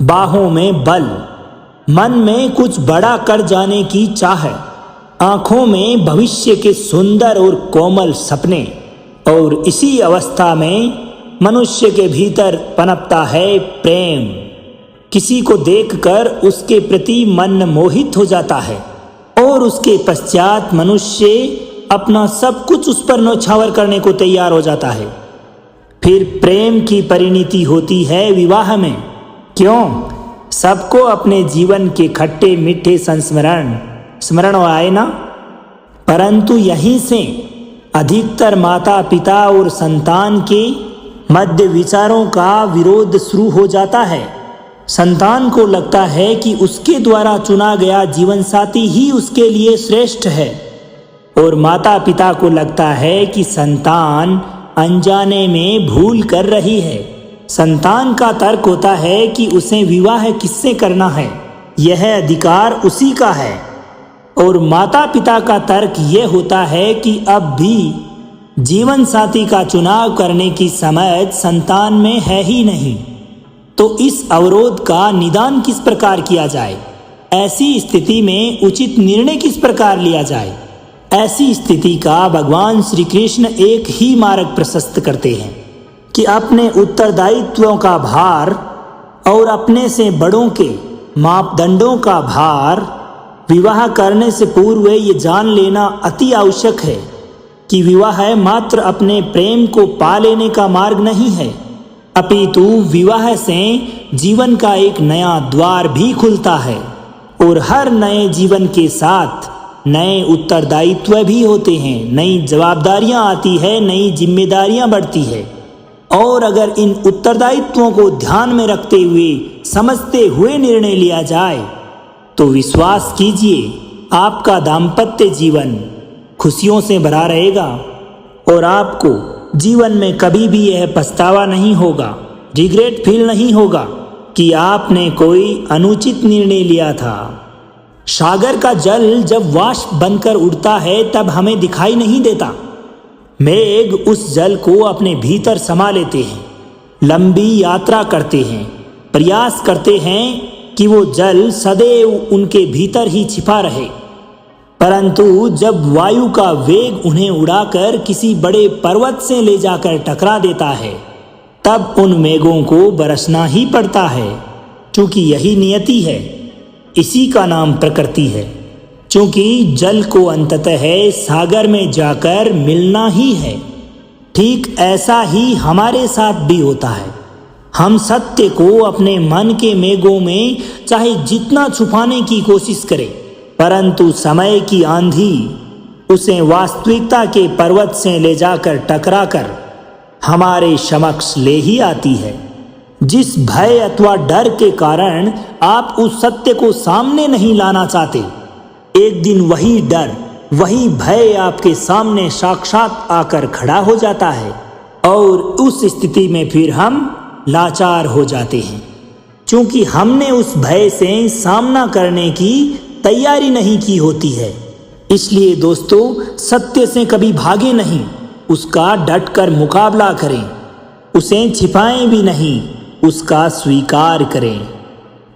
बाहों में बल, मन में कुछ बड़ा कर जाने की चाह, आंखों में भविष्य के सुंदर और कोमल सपने, और इसी अवस्था में मनुष्य के भीतर पनपता है प्रेम। किसी को देखकर उसके प्रति मन मोहित हो जाता है और उसके पश्चात मनुष्य अपना सब कुछ उस पर न्यौछावर करने को तैयार हो जाता है। फिर प्रेम की परिणति होती है विवाह में। क्यों? सबको अपने जीवन के खट्टे मीठे स्मरण आए ना। परंतु यहीं से अधिकतर माता पिता और संतान के मध्य विचारों का विरोध शुरू हो जाता है। संतान को लगता है कि उसके द्वारा चुना गया जीवन साथी ही उसके लिए श्रेष्ठ है, और माता पिता को लगता है कि संतान अनजाने में भूल कर रही है। संतान का तर्क होता है कि उसे विवाह किससे करना है, यह अधिकार उसी का है, और माता पिता का तर्क यह होता है कि अब भी जीवन साथी का चुनाव करने की समझ संतान में है ही नहीं। तो इस अवरोध का निदान किस प्रकार किया जाए? ऐसी स्थिति में उचित निर्णय किस प्रकार लिया जाए? ऐसी स्थिति का भगवान श्री कृष्ण एक ही मार्ग प्रशस्त करते हैं कि अपने उत्तरदायित्वों का भार और अपने से बड़ों के मापदंडों का भार विवाह करने से पूर्व ये जान लेना अति आवश्यक है कि विवाह मात्र अपने प्रेम को पा लेने का मार्ग नहीं है, अपितु विवाह से जीवन का एक नया द्वार भी खुलता है और हर नए जीवन के साथ नए उत्तरदायित्व भी होते हैं, नई जवाबदारियां आती है, नई जिम्मेदारियां बढ़ती है। और अगर इन उत्तरदायित्वों को ध्यान में रखते हुए समझते हुए निर्णय लिया जाए तो विश्वास कीजिए आपका दाम्पत्य जीवन खुशियों से भरा रहेगा और आपको जीवन में कभी भी यह पछतावा नहीं होगा, रिग्रेट फील नहीं होगा कि आपने कोई अनुचित निर्णय लिया था। सागर का जल जब वाष्प बनकर उड़ता है तब हमें दिखाई नहीं देता। मेघ उस जल को अपने भीतर समा लेते हैं, लंबी यात्रा करते हैं, प्रयास करते हैं कि वो जल सदैव उनके भीतर ही छिपा रहे। परंतु जब वायु का वेग उन्हें उड़ाकर किसी बड़े पर्वत से ले जाकर टकरा देता है तब उन मेघों को बरसना ही पड़ता है, क्योंकि यही नियति है, इसी का नाम प्रकृति है। क्योंकि जल को अंततः सागर में जाकर मिलना ही है। ठीक ऐसा ही हमारे साथ भी होता है। हम सत्य को अपने मन के मेघों में चाहे जितना छुपाने की कोशिश करें, परंतु समय की आंधी उसे वास्तविकता के पर्वत से ले जाकर टकरा कर हमारे समक्ष ले ही आती है। जिस भय अथवा डर के कारण आप उस सत्य को सामने नहीं लाना चाहते, एक दिन वही डर, वही भय आपके सामने साक्षात आकर खड़ा हो जाता है और उस स्थिति में फिर हम लाचार हो जाते हैं, क्योंकि हमने उस भय से सामना करने की तैयारी नहीं की होती है। इसलिए दोस्तों, सत्य से कभी भागे नहीं, उसका डटकर मुकाबला करें, उसे छिपाएं भी नहीं, उसका स्वीकार करें।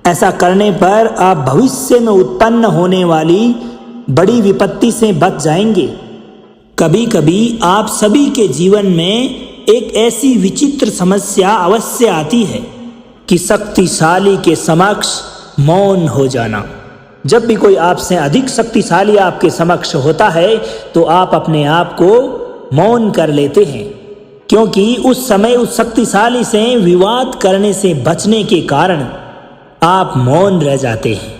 ऐसा करने पर आप भविष्य में उत्पन्न होने वाली बड़ी विपत्ति से बच जाएंगे। कभी कभी आप सभी के जीवन में एक ऐसी विचित्र समस्या अवश्य आती है कि शक्तिशाली के समक्ष मौन हो जाना। जब भी कोई आपसे अधिक शक्तिशाली आपके समक्ष होता है तो आप अपने आप को मौन कर लेते हैं, क्योंकि उस समय उस शक्तिशाली से विवाद करने से बचने के कारण आप मौन रह जाते हैं।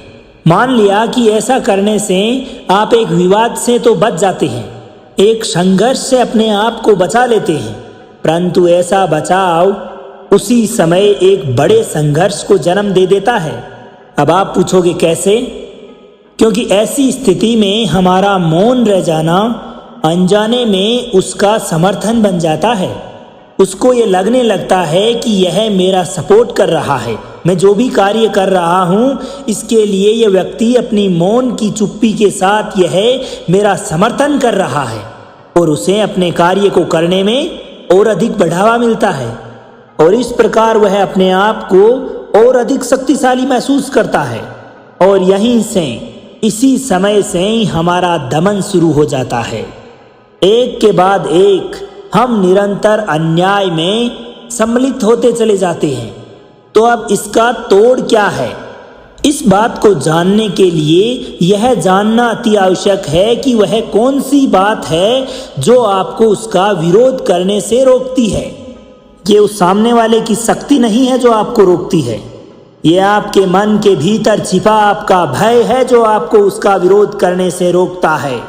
मान लिया कि ऐसा करने से आप एक विवाद से तो बच जाते हैं, एक संघर्ष से अपने आप को बचा लेते हैं, परंतु ऐसा बचाव उसी समय एक बड़े संघर्ष को जन्म दे देता है। अब आप पूछोगे कैसे? क्योंकि ऐसी स्थिति में हमारा मौन रह जाना अनजाने में उसका समर्थन बन जाता है। उसको ये लगने लगता है कि यह मेरा सपोर्ट कर रहा है, मैं जो भी कार्य कर रहा हूँ इसके लिए यह व्यक्ति अपनी मौन की चुप्पी के साथ यह मेरा समर्थन कर रहा है, और उसे अपने कार्य को करने में और अधिक बढ़ावा मिलता है, और इस प्रकार वह अपने आप को और अधिक शक्तिशाली महसूस करता है। और यहीं से, इसी समय से ही हमारा दमन शुरू हो जाता है। एक के बाद एक हम निरंतर अन्याय में सम्मिलित होते चले जाते हैं। तो अब इसका तोड़ क्या है? इस बात को जानने के लिए यह जानना अति आवश्यक है कि वह कौन सी बात है जो आपको उसका विरोध करने से रोकती है। ये उस सामने वाले की शक्ति नहीं है जो आपको रोकती है, ये आपके मन के भीतर छिपा आपका भय है जो आपको उसका विरोध करने से रोकता है।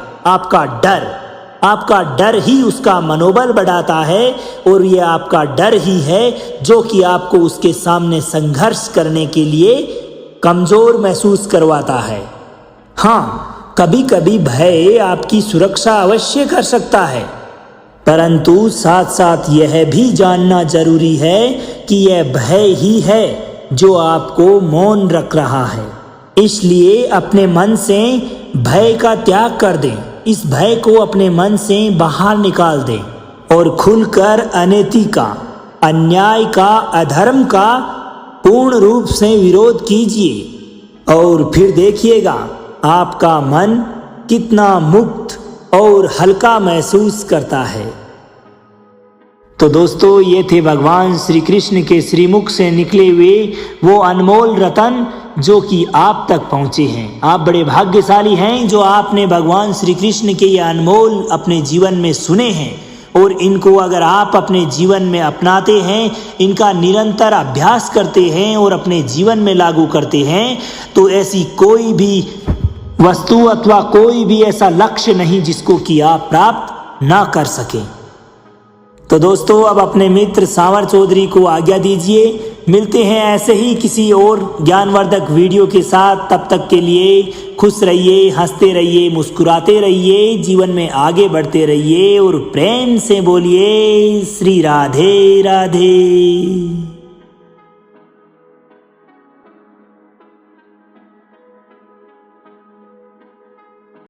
आपका डर ही उसका मनोबल बढ़ाता है, और ये आपका डर ही है जो कि आपको उसके सामने संघर्ष करने के लिए कमजोर महसूस करवाता है। हाँ, कभी कभी भय आपकी सुरक्षा अवश्य कर सकता है, परंतु साथ साथ यह भी जानना जरूरी है कि यह भय ही है जो आपको मौन रख रहा है। इसलिए अपने मन से भय का त्याग कर दें, इस भय को अपने मन से बाहर निकाल दें और खुलकर अनैति का, अन्याय का, अधर्म का पूर्ण रूप से विरोध कीजिए, और फिर देखिएगा आपका मन कितना मुक्त और हल्का महसूस करता है। तो दोस्तों, ये थे भगवान श्री कृष्ण के श्रीमुख से निकले हुए वो अनमोल रतन जो कि आप तक पहुँचे हैं। आप बड़े भाग्यशाली हैं जो आपने भगवान श्री कृष्ण के ये अनमोल अपने जीवन में सुने हैं, और इनको अगर आप अपने जीवन में अपनाते हैं, इनका निरंतर अभ्यास करते हैं और अपने जीवन में लागू करते हैं, तो ऐसी कोई भी वस्तु अथवा कोई भी ऐसा लक्ष्य नहीं जिसको कि आप प्राप्त ना कर सकें। तो दोस्तों, अब अपने मित्र सांवर चौधरी को आज्ञा दीजिए। मिलते हैं ऐसे ही किसी और ज्ञानवर्धक वीडियो के साथ। तब तक के लिए खुश रहिए, हंसते रहिए, मुस्कुराते रहिए, जीवन में आगे बढ़ते रहिए, और प्रेम से बोलिए श्री राधे राधे।